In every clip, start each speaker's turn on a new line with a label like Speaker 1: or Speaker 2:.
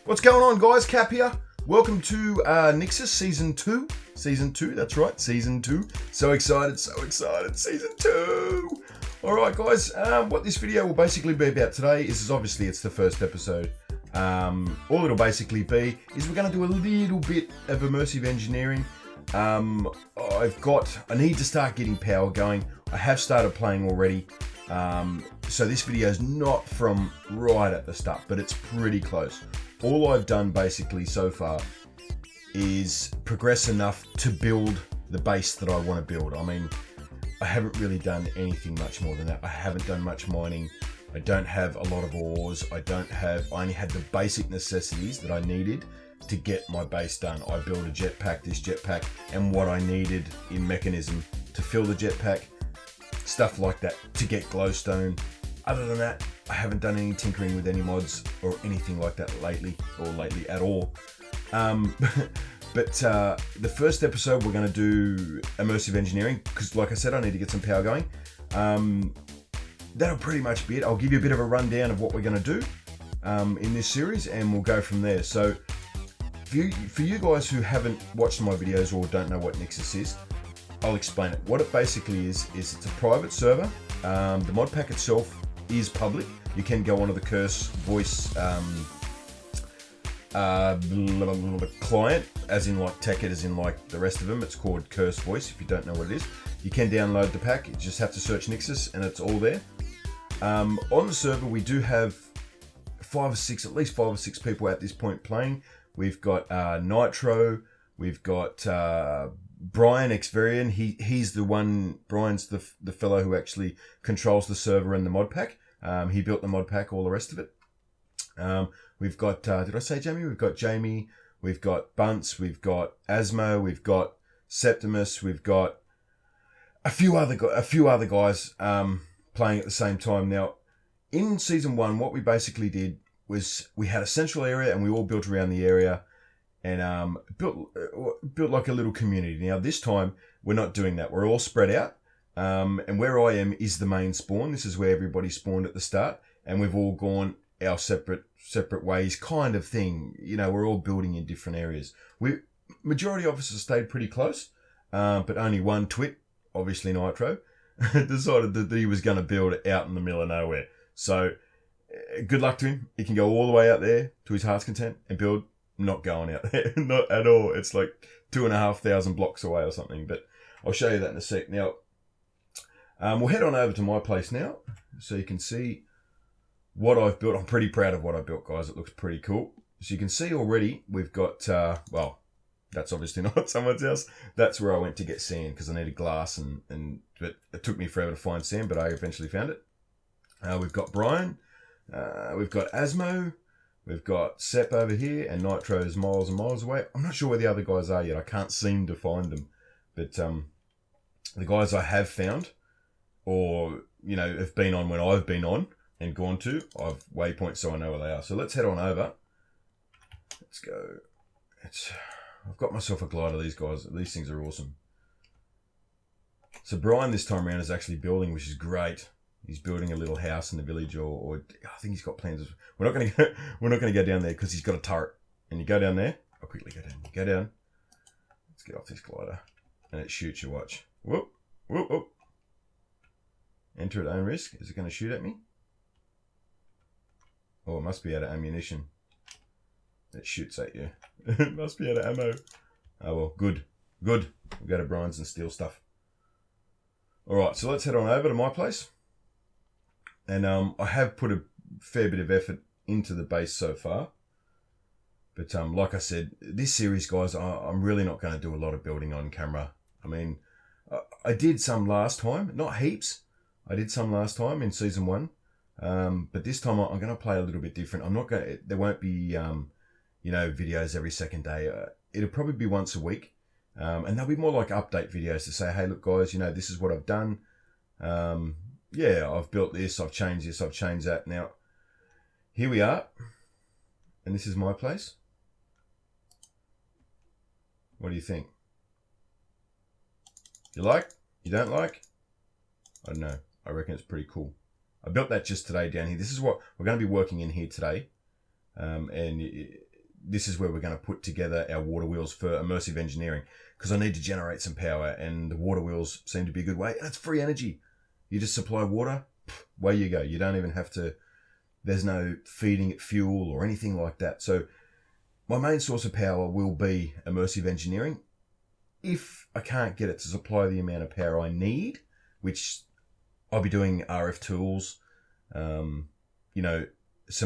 Speaker 1: What's going on, guys? Cap here. Welcome to Nixus Season 2. Season 2, that's right, Season 2. So excited, Season 2! Alright, guys, what this video will basically be about today is obviously it's the first episode. All it'll basically be is we're going to do a little bit of immersive engineering. I need to start getting power going. I have started playing already. So this video is not from right at the start, but it's pretty close. All I've done basically so far is progress enough to build the base that I want to build. I mean, I haven't really done anything much more than that. I haven't done much mining. I don't have a lot of ores. I only had the basic necessities that I needed to get my base done. I built a jetpack, this jetpack, and what I needed in mechanism to fill the jetpack, stuff like that, to get glowstone. Other than that, I haven't done any tinkering with any mods or anything like that lately at all. But the first episode we're going to do immersive engineering because, like I said, I need to get some power going. That'll pretty much be it. I'll give you a bit of a rundown of what we're going to do in this series, and we'll go from there. So for you guys who haven't watched my videos or don't know what Nixus is, I'll explain it. What it basically is it's a private server. The mod pack itself is public. You can go onto the Curse voice client, as in like Tekkit, as in like the rest of them. It's called Curse Voice. If you don't know what it is, you can download the pack. You just have to search Nixus and it's all there. On the server, we do have at least five or six people at this point playing. We've got Nitro. We've got Brian xVerion. He's the one. Brian's the fellow who actually controls the server and the mod pack. He built the mod pack, all the rest of it. We've got, did I say Jamie? We've got Jamie, we've got Bunce, we've got Asmo, we've got Septimus, we've got a few other guys playing at the same time. Now, in Season 1, what we basically did was we had a central area and we all built around the area and built like a little community. Now, this time, we're not doing that. We're all spread out. And where I am is the main spawn. This is where everybody spawned at the start, and we've all gone our separate ways, kind of thing. You know, we're all building in different areas. Majority of us have stayed pretty close, but only one twit, obviously Nitro, decided that he was going to build it out in the middle of nowhere. So good luck to him. He can go all the way out there to his heart's content and build. Not going out there, not at all. It's like 2,500 blocks away or something. But I'll show you that in a sec. Now, we'll head on over to my place now so you can see what I've built. I'm pretty proud of what I built, guys. It looks pretty cool. So you can see already we've got, well, that's obviously not someone's house. That's where I went to get sand because I needed glass but it took me forever to find sand, but I eventually found it. We've got Brian. We've got Asmo. We've got Sep over here, and Nitro's miles and miles away. I'm not sure where the other guys are yet. I can't seem to find them. But the guys I have found, or, you know, have been on when I've been on and gone to, I've waypoints so I know where they are. So let's head on over. Let's go. I've got myself a glider. These guys, these things are awesome. So Brian this time around is actually building, which is great. He's building a little house in the village, or I think he's got plans. We're not going to go down there because he's got a turret. And you go down there. I'll quickly go down. You go down. Let's get off this glider, and it shoots you. Watch. Whoop, whoop, whoop. Enter at own risk. Is it going to shoot at me? Oh, it must be out of ammunition. It shoots at you. It must be out of ammo. Oh well, good. We'll go to Brian's and steal stuff. All right, so let's head on over to my place. And I have put a fair bit of effort into the base so far. But like I said, this series, guys, I'm really not going to do a lot of building on camera. I mean, I did some last time. Not heaps. I did some last time in Season 1. But this time I'm going to play a little bit different. There won't be, videos every second day. It'll probably be once a week. And they'll be more like update videos to say, hey, look, guys, this is what I've done. Yeah, I've built this, I've changed this, I've changed that. Now, here we are. And this is my place. What do you think? You like? You don't like? I don't know. I reckon it's pretty cool. I built that just today down here. This is what we're going to be working in here today. And this is where we're going to put together our water wheels for immersive engineering, because I need to generate some power, and the water wheels seem to be a good way. And it's free energy. You just supply water, away you go. You don't even have to, there's no feeding it fuel or anything like that. So my main source of power will be immersive engineering. If I can't get it to supply the amount of power I need, which I'll be doing RF tools, some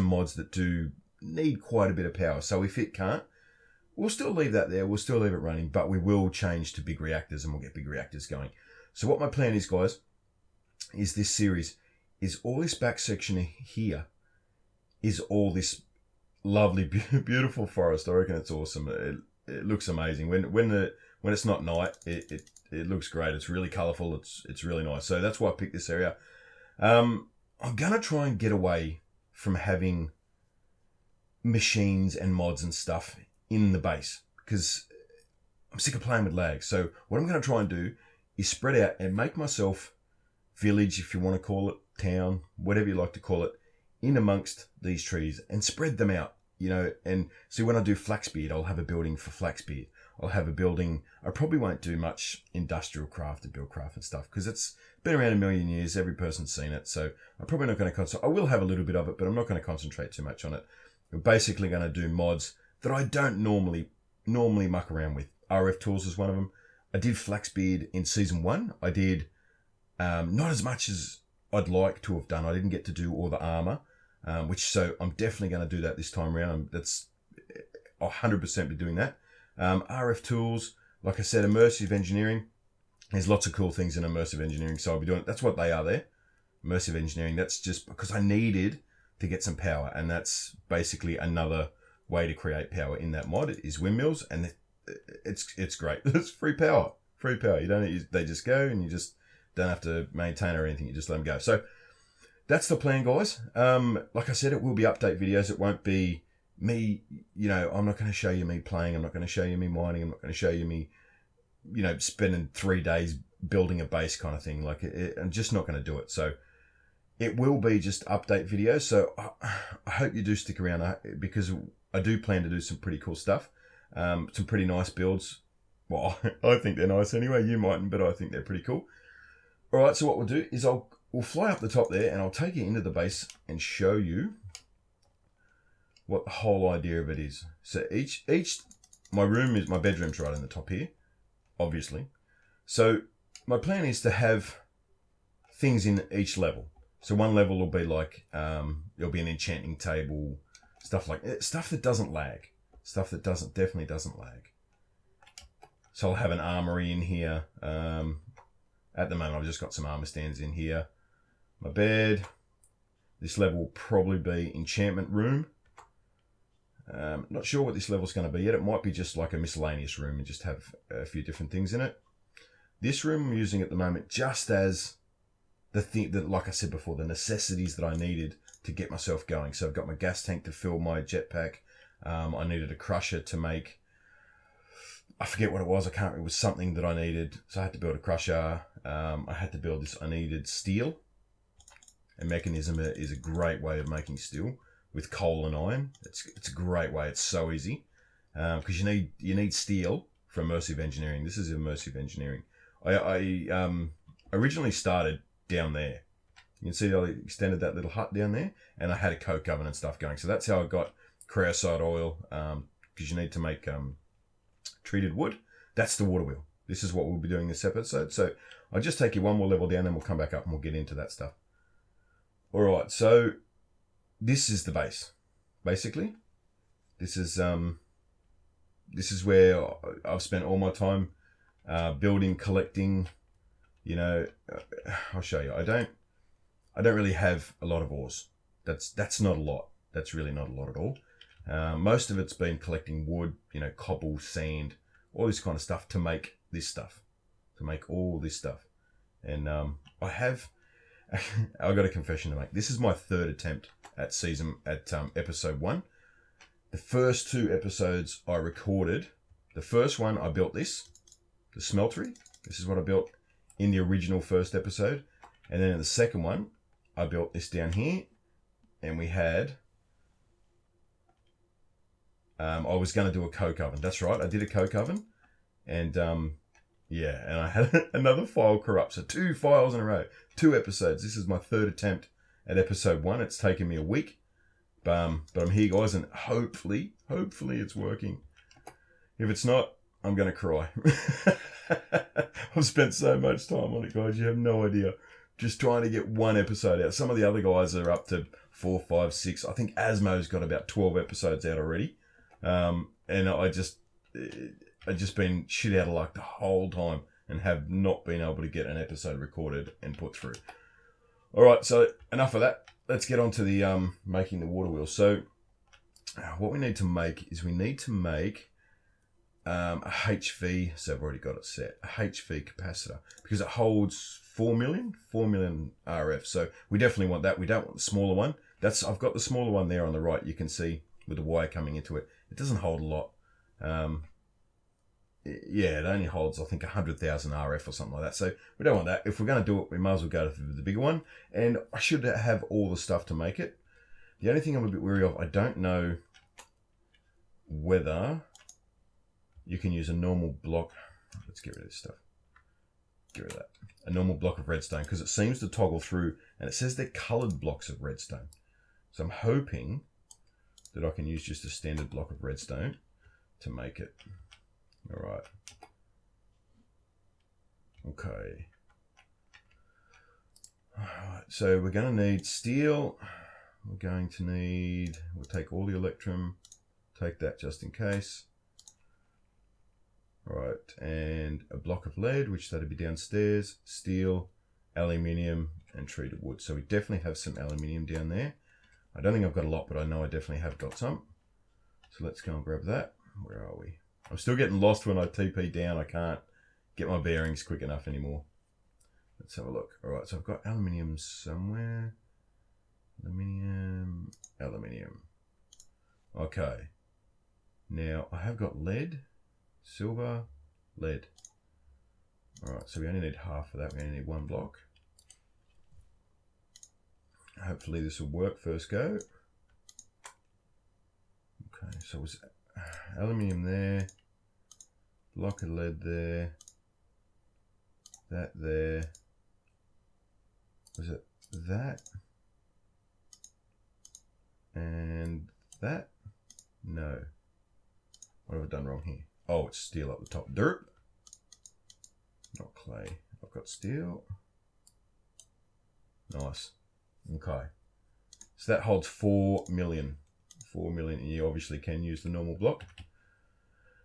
Speaker 1: mods that do need quite a bit of power. So if it can't, we'll still leave that there. We'll still leave it running, but we will change to big reactors, and we'll get big reactors going. So what my plan is, guys, is this series is all this back section here is all this lovely, beautiful forest. I reckon it's awesome. It looks amazing. When it's not night, it looks great. It's really colourful. It's really nice. So that's why I picked this area. I'm gonna try and get away from having machines and mods and stuff in the base, because I'm sick of playing with lag. So what I'm gonna try and do is spread out and make myself village, if you want to call it, town, whatever you like to call it, in amongst these trees and spread them out, and see, when I do flaxbeard, I'll have a building for flaxbeard. I'll have a building. I probably won't do much industrial craft and buildcraft and stuff, because it's been around a million years. Every person's seen it. So I'm probably not going to concentrate. I will have a little bit of it, but I'm not going to concentrate too much on it. We're basically going to do mods that I don't normally muck around with. RF tools is one of them. I did flaxbeard in season 1. I did not as much as I'd like to have done. I didn't get to do all the armor, so I'm definitely going to do that this time around. I'll 100% be doing that. RF tools, like I said, immersive engineering. There's lots of cool things in immersive engineering, so I'll be doing it. That's what they are there. Immersive engineering. That's just because I needed to get some power, and that's basically another way to create power in that mod is windmills, and it's great. It's free power. They just go, and you just don't have to maintain or anything. You just let them go. So that's the plan, guys. Like I said, it will be update videos. It won't be me, I'm not going to show you me playing. I'm not going to show you me mining. I'm not going to show you me, spending 3 days building a base kind of thing. I'm just not going to do it. So it will be just update videos. So I hope you do stick around, because I do plan to do some pretty cool stuff. Some pretty nice builds. Well, I think they're nice anyway. You mightn't, but I think they're pretty cool. All right, so what we'll do is we'll fly up the top there, and I'll take you into the base and show you what the whole idea of it is. So my bedroom's right in the top here, obviously. So my plan is to have things in each level. So one level will be like, there'll be an enchanting table, stuff that doesn't lag. Stuff that definitely doesn't lag. So I'll have an armory in here. At the moment, I've just got some armor stands in here. My bed. This level will probably be enchantment room. Not sure what this level's going to be yet. It might be just like a miscellaneous room and just have a few different things in it. This room I'm using at the moment just as the thing that, like I said before, the necessities that I needed to get myself going. So I've got my gas tank to fill my jetpack. I needed a crusher to make, I forget what it was. It was something that I needed. So I had to build a crusher. I had to build this. I needed steel. A mechanism is a great way of making steel with coal and iron. It's a great way. It's so easy because you need steel for immersive engineering. This is immersive engineering. I originally started down there. You can see I extended that little hut down there, and I had a coke oven and stuff going. So that's how I got creosote oil, because you need to make treated wood. That's the water wheel. This is what we'll be doing this episode. So I'll just take you one more level down, and we'll come back up and we'll get into that stuff. All right, so this is the base. Basically, this is where I've spent all my time building, collecting. I'll show you. I don't really have a lot of ores. That's not a lot. That's really not a lot at all. Most of it's been collecting wood, cobble, sand, all this kind of stuff to make this stuff, to make all this stuff. And I've got a confession to make. This is my third attempt at episode 1. The first 2 episodes I recorded. The first one I built the smeltery. This is what I built in the original first episode. And then in the second one, I built this down here, and we had I was going to do a coke oven. That's right, I did a coke oven. And yeah, and I had another file corrupt. So 2 files in a row, 2 episodes. This is my 3rd attempt at episode 1. It's taken me a week. But I'm here, guys, and hopefully it's working. If it's not, I'm going to cry. I've spent so much time on it, guys. You have no idea. Just trying to get 1 episode out. Some of the other guys are up to 4, 5, 6. I think Asmo's got about 12 episodes out already. And I just been shit out of luck the whole time and have not been able to get an episode recorded and put through. All right, so enough of that. Let's get on to the making the water wheel. So what we need to make is a HV, so I've already got it set, a HV capacitor, because it holds 4 million RF. So we definitely want that. We don't want the smaller one. I've got the smaller one there on the right. You can see with the wire coming into it. It doesn't hold a lot. Yeah, it only holds, I think, 100,000 RF or something like that. So we don't want that. If we're going to do it, we might as well go to the bigger one. And I should have all the stuff to make it. The only thing I'm a bit wary of, I don't know whether you can use a normal block. Let's get rid of this stuff. Get rid of that. A normal block of redstone, because it seems to toggle through, and it says they're coloured blocks of redstone. So I'm hoping that I can use just a standard block of redstone to make it. All right. Okay. All right. So we're going to need steel. We'll take all the electrum, take that just in case. All right. And a block of lead, which that'll be downstairs, steel, aluminium, and treated wood. So we definitely have some aluminium down there. I don't think I've got a lot, but I know I definitely have got some. So let's go and grab that. Where are we? I'm still getting lost when I TP down. I can't get my bearings quick enough anymore. Let's have a look. All right, so I've got aluminium somewhere. Aluminium. Okay. Now, I have got lead, silver, lead. All right, so we only need half of that. We only need 1 block. Hopefully this will work first go. Okay, so it was aluminium there, block of lead there, that there. Was it that? And that? No. What have I done wrong here? Oh, it's steel up the top. Dirt. Not clay. I've got steel. Nice. Okay. So that holds 4 million. 4 million, and you obviously can use the normal block.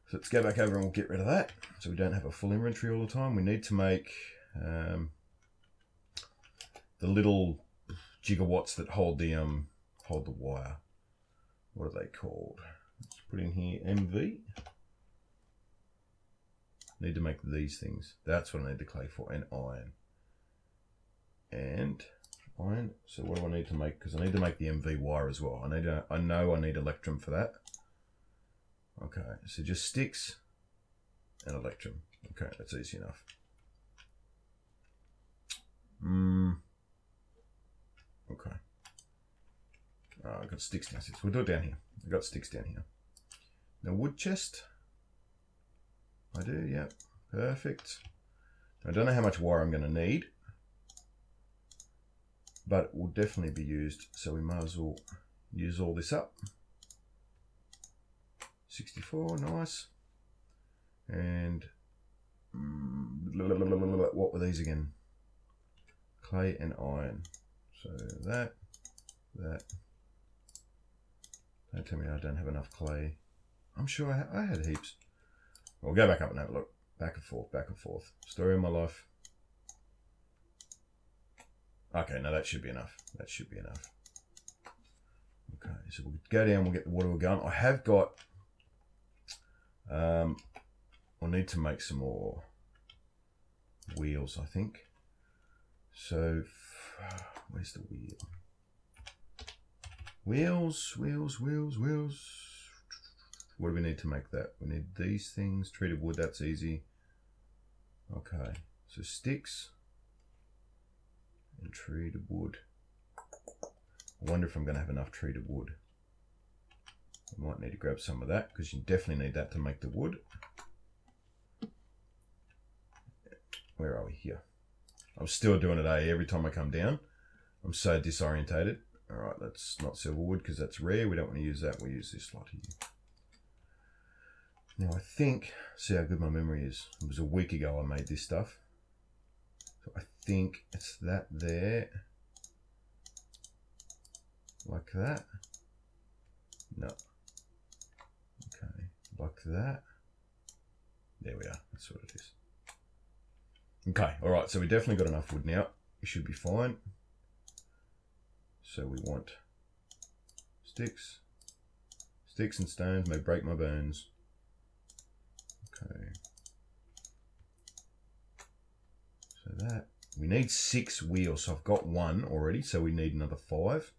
Speaker 1: So let's go back over and we'll get rid of that, so we don't have a full inventory all the time. We need to make the little gigawatts that hold the wire. What are they called? Let's put in here MV. Need to make these things. That's what I need the clay for, and iron. And iron. So what do I need to make? Because I need to make the MV wire as well. I know I need electrum for that. Okay, so just sticks and electrum. Okay, that's easy enough. Okay. I've got sticks downstairs. We'll do it down here. I've got sticks down here. Now wood chest. I do, yep. Perfect. I don't know how much wire I'm going to need, but it will definitely be used, so we might as well use all this up. 64, nice. And what were these again? Clay and iron. So that. Don't tell me I don't have enough clay. I'm sure I had heaps. We'll go back up and have a look. Back and forth. Story of my life. Okay, no, that should be enough. Okay, so we'll go down, we'll get the water wheel going. I have got, we'll need to make some more wheels, I think. So, where's the wheel? Wheels. What do we need to make that? We need these things. Treated wood, that's easy. Okay, so sticks and treated wood. I wonder if I'm going to have enough treated wood. You might need to grab some of that because you definitely need that to make the wood. Where are we? Here. I'm still doing it, every time I come down. I'm so disorientated. All right, let's not silver wood because that's rare. We don't want to use that. We'll use this lot here. Now I think, see how good my memory is. It was a week ago I made this stuff. So I think it's that there. Like that. No. Okay, like that. There we are, that's what it is. Okay, all right, so we definitely got enough wood now. It should be fine. So we want sticks. Sticks and stones may break my bones. Okay. So that, we need 6 wheels. So I've got 1 already, so we need another 5.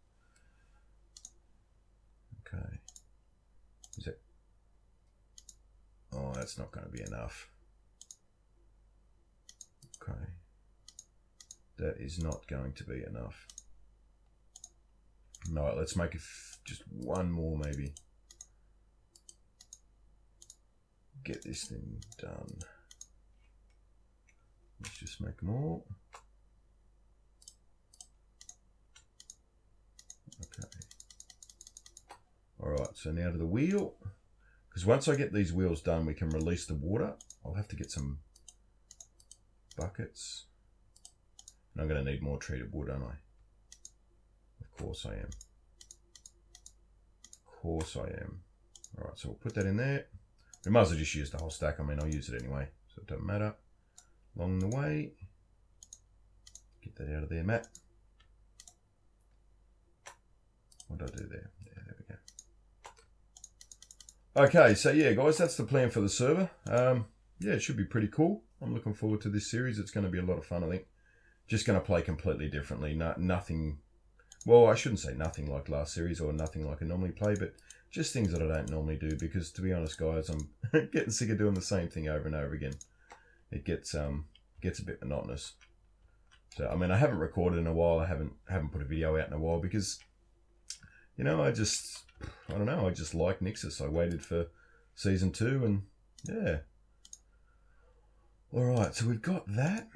Speaker 1: Okay. Is it? Oh, that's not going to be enough. Okay. That is not going to be enough. No, let's make it just 1 more maybe. Get this thing done. Let's just make more. Okay. All right, so now to the wheel. Because once I get these wheels done, we can release the water. I'll have to get some buckets. And I'm going to need more treated wood, aren't I? Of course I am. Of course I am. All right, so we'll put that in there. We might as well just use the whole stack. I mean, I'll use it anyway, so it doesn't matter. Along the way, get that out of there, Matt. What did I do there? Yeah, there we go. Okay, so yeah, guys, that's the plan for the server. Yeah, it should be pretty cool. I'm looking forward to this series. It's going to be a lot of fun, I think. Just going to play completely differently. Nothing, well, I shouldn't say nothing like last series or nothing like I normally play, but just things that I don't normally do because, to be honest, guys, I'm getting sick of doing the same thing over and over again. It gets a bit monotonous. So, I mean, I haven't recorded in a while. I haven't put a video out in a while because, you know, I don't know. I just like Nixus. I waited for season 2 and yeah. All right, so we've got that.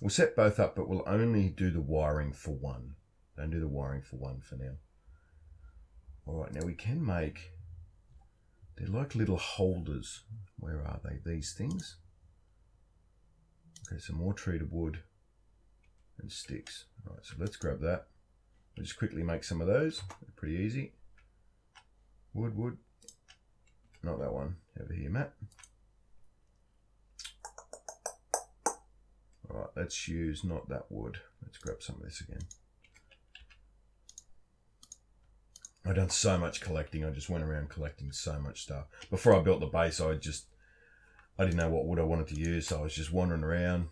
Speaker 1: We'll set both up, but we'll only do the wiring for 1. Don't do the wiring for 1 for now. All right, now we can make, they're like little holders. Where are they? These things. Okay, some more treated wood and sticks. All right, so let's grab that. We'll just quickly make some of those. They're pretty easy. Wood. Not that one. Over here, Matt. All right, let's use not that wood. Let's grab some of this again. I've done so much collecting. I just went around collecting so much stuff. Before I built the base, I didn't know what wood I wanted to use, so I was just wandering around,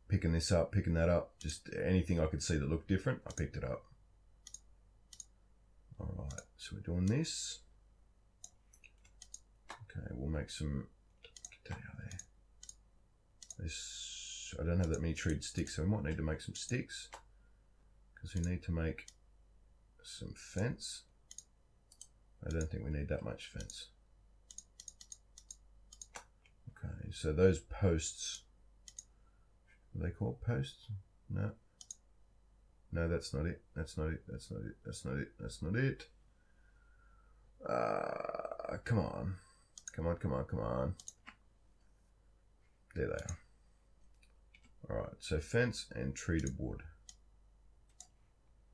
Speaker 1: picking this up, picking that up. Just anything I could see that looked different, I picked it up. All right, so we're doing this. Okay, we'll make some, get that out there. This, I don't have that many treated sticks, so we might need to make some sticks because we need to make some fence. I don't think we need that much fence. Okay, so those posts, are they called posts? No. No, that's not it. That's not it. That's not it. That's not it. That's not it. Come on. Come on, come on, come on. There they are. All right, so fence and treated wood.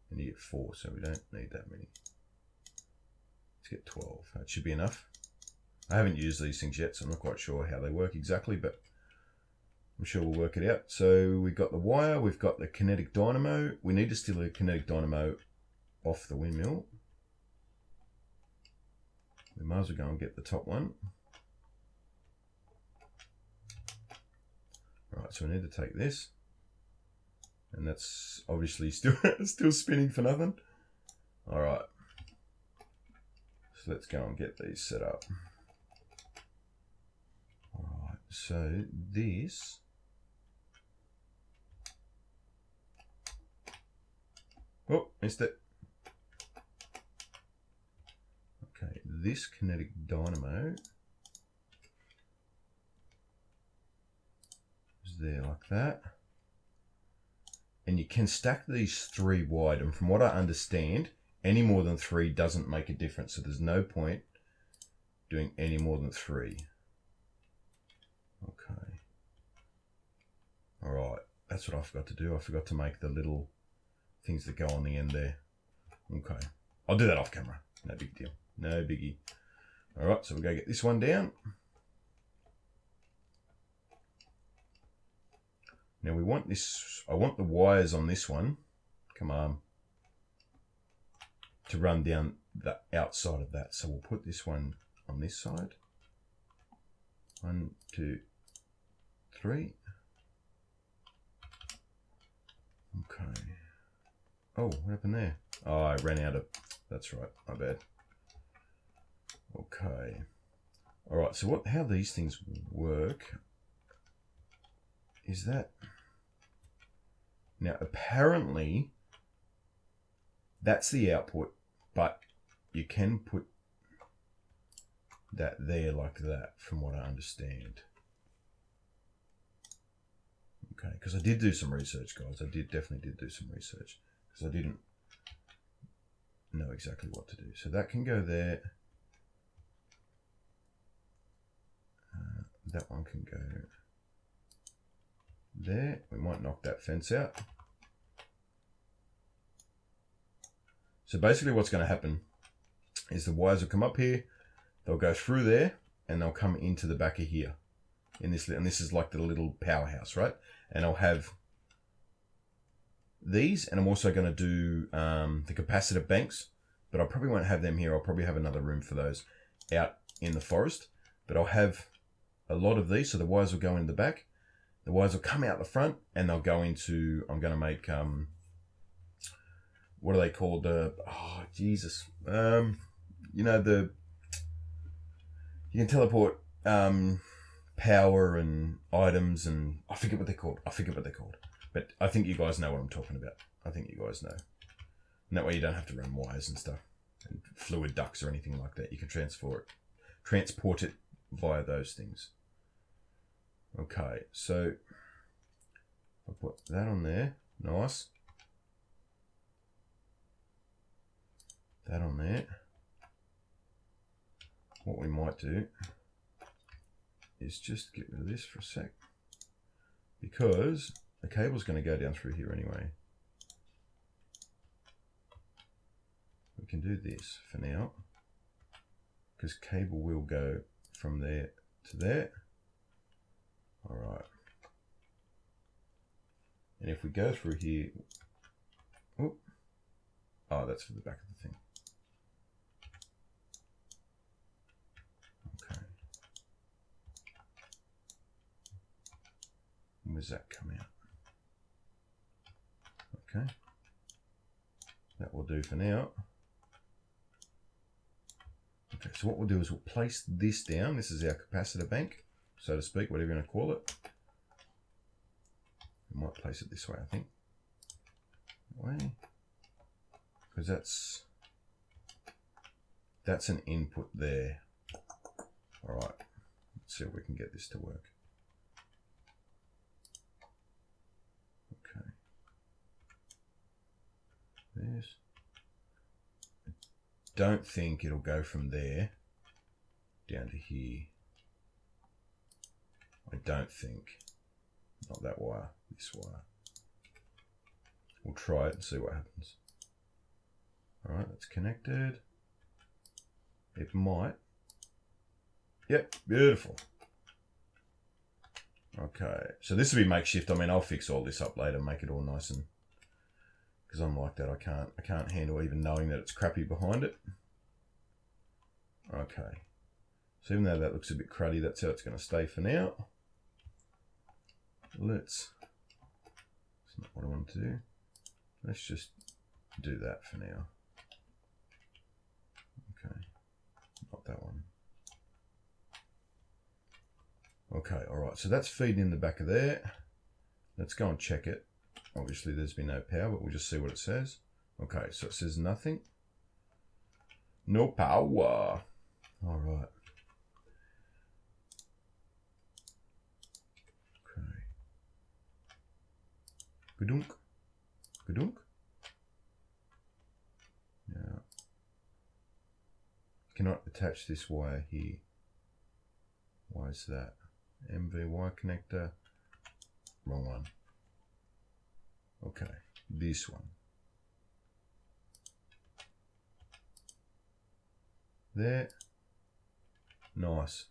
Speaker 1: And you get 4, so we don't need that many. Let's get 12. That should be enough. I haven't used these things yet, so I'm not quite sure how they work exactly, but I'm sure we'll work it out. So we've got the wire, we've got the kinetic dynamo. We need to steal a kinetic dynamo off the windmill. We might as well go and get the top one. All right, so we need to take this. And that's obviously still spinning for nothing. All right. So let's go and get these set up. All right, so this. Oh, missed it. this kinetic dynamo is there like that. And you can stack these 3 wide, and from what I understand, any more than 3 doesn't make a difference. So there's no point doing any more than 3. Okay. All right. That's what I forgot to do. I forgot to make the little things that go on the end there. Okay. I'll do that off camera. No big deal. No biggie. All right. So we'll go get this one down. Now we want this, I want the wires on this one, come on, to run down the outside of that. So we'll put this one on this side. 1, 2, 3. Okay. Oh, what happened there? Oh, I ran out of, that's right, my bad. Okay. All right, so how these things work is that, now apparently that's the output, but you can put that there like that, from what I understand. Okay, because I did do some research, guys. I definitely did do some research, because I didn't know exactly what to do. So that can go there. That one can go there. We might knock that fence out. So basically what's going to happen is the wires will come up here, they'll go through there, and they'll come into the back of here. And this is like the little powerhouse, right? And I'll have these, and I'm also going to do the capacitor banks, but I probably won't have them here. I'll probably have another room for those out in the forest. But I'll have a lot of these, so the wires will go in the back. The wires will come out the front, and they'll go into, I'm going to make, what are they called? Oh, Jesus. You know, you can teleport power and items, and I forget what they're called. But I think you guys know what I'm talking about. I think you guys know. And that way you don't have to run wires and stuff, and fluid ducts or anything like that. You can transport it via those things. Okay, so I'll put that on there. Nice. That on there. What we might do is just get rid of this for a sec, because the cable's going to go down through here anyway. We can do this for now, because cable will go from there to there. All right. And if we go through here, oh, that's for the back of the thing. Okay. Where's that come out? Okay. That will do for now. Okay, so what we'll do is we'll place this down. This is our capacitor bank, so to speak, whatever you want to call it. We might place it this way, I think. That way. Because that's an input there. All right, let's see if we can get this to work. Okay. This. I don't think it'll go from there down to here. I don't think. Not that wire, this wire. We'll try it and see what happens. All right, that's connected. It might. Yep, beautiful. Okay, so this will be makeshift. I mean, I'll fix all this up later, make it all nice, and because I'm like that, I can't handle even knowing that it's crappy behind it. Okay, so even though that looks a bit cruddy, that's how it's going to stay for now. That's not what I want to do. Let's just do that for now. Okay, not that one. Okay, all right, so that's feeding in the back of there. Let's go and check it. Obviously there's been no power, but we'll just see what it says. Okay, so it says nothing. No power. All right. Okay. Gadunk. Gadunk. Now, cannot attach this wire here. Why is that? MVY connector. Wrong one. Okay, this one. There. Nice.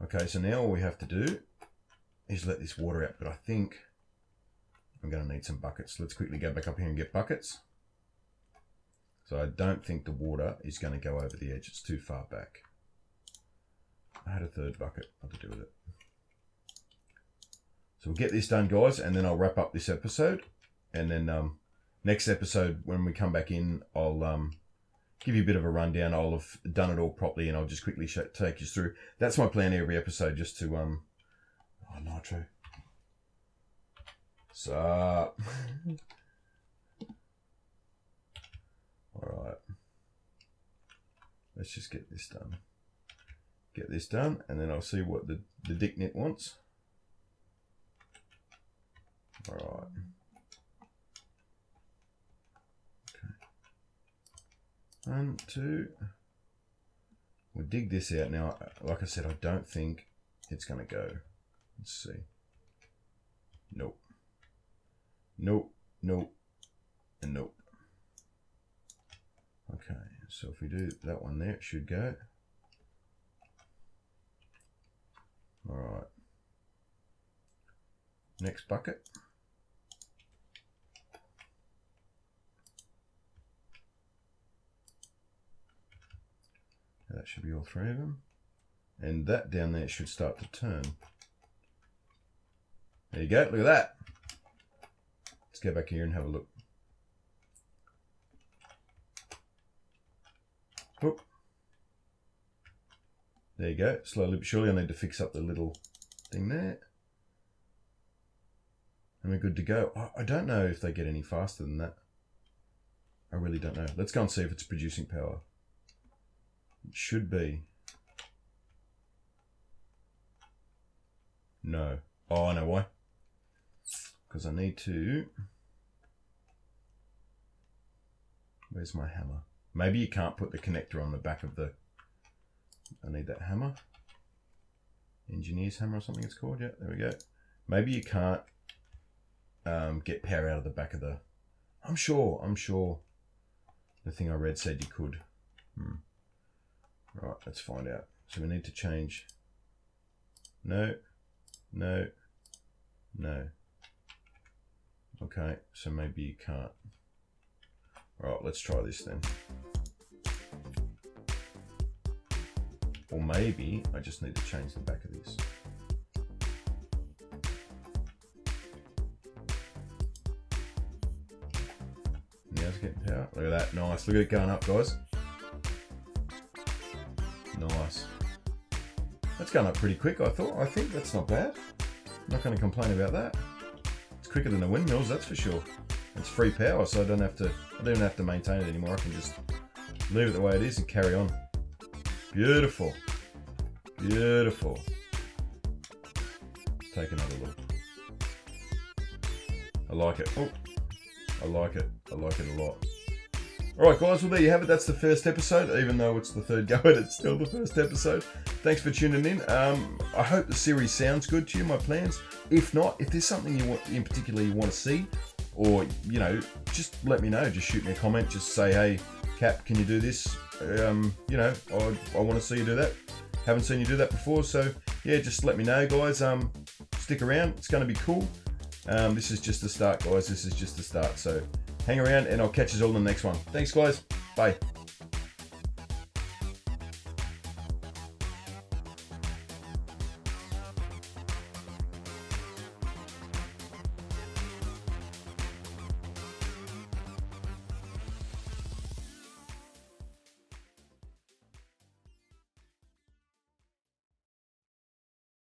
Speaker 1: Okay, so now all we have to do is let this water out, but I think I'm going to need some buckets. Let's quickly go back up here and get buckets. So I don't think the water is going to go over the edge. It's too far back. I had a third bucket. What to do with it? So we'll get this done, guys, and then I'll wrap up this episode. And then next episode, when we come back in, I'll give you a bit of a rundown. I'll have done it all properly, and I'll just quickly take you through. That's my plan every episode, just to oh, nitro. So, all right. Let's just get this done. Get this done, and then I'll see what the dick knit wants. All right. Okay. 1, 2. We'll dig this out now. Like I said, I don't think it's going to go. Let's see. Nope. Nope. Nope. And nope. Okay. So if we do that one there, it should go. All right. Next bucket. That should be all 3 of them. And that down there should start to turn. There you go, look at that. Let's go back here and have a look. Whoop. There you go, slowly but surely I need to fix up the little thing there. And we're good to go. I don't know if they get any faster than that. I really don't know. Let's go and see if it's producing power. It should be. No. Oh, I know why. Because I need to... Where's my hammer? Maybe you can't put the connector on the back of the... I need that hammer. Engineer's hammer or something it's called. Yeah, there we go. Maybe you can't get power out of the back of the... I'm sure the thing I read said you could. Right, let's find out. So we need to change. No. No. No. Okay, so maybe you can't. Right, let's try this then. Or maybe I just need to change the back of this. Now it's getting power. Look at that, nice. Look at it going up, guys. Nice. That's going up pretty quick, I think that's not bad. I'm not going to complain about that. It's quicker than the windmills, that's for sure. It's free power, so I don't even have to maintain it anymore. I can just leave it the way it is and carry on. Beautiful. Beautiful. Take another look. I like it. Oh, I like it. I like it a lot. Alright guys, well there you have it. That's the first episode. Even though it's the third go at it, it's still the first episode. Thanks for tuning in. I hope the series sounds good to you, my plans. If not, if there's something you want in particular you want to see, or, you know, just let me know. Just shoot me a comment. Just say, hey, Cap, can you do this? You know, I want to see you do that. Haven't seen you do that before. So, yeah, just let me know, guys. Stick around. It's going to be cool. This is just the start, guys. This is just the start. So, hang around and I'll catch you all in the next one. Thanks, guys. Bye.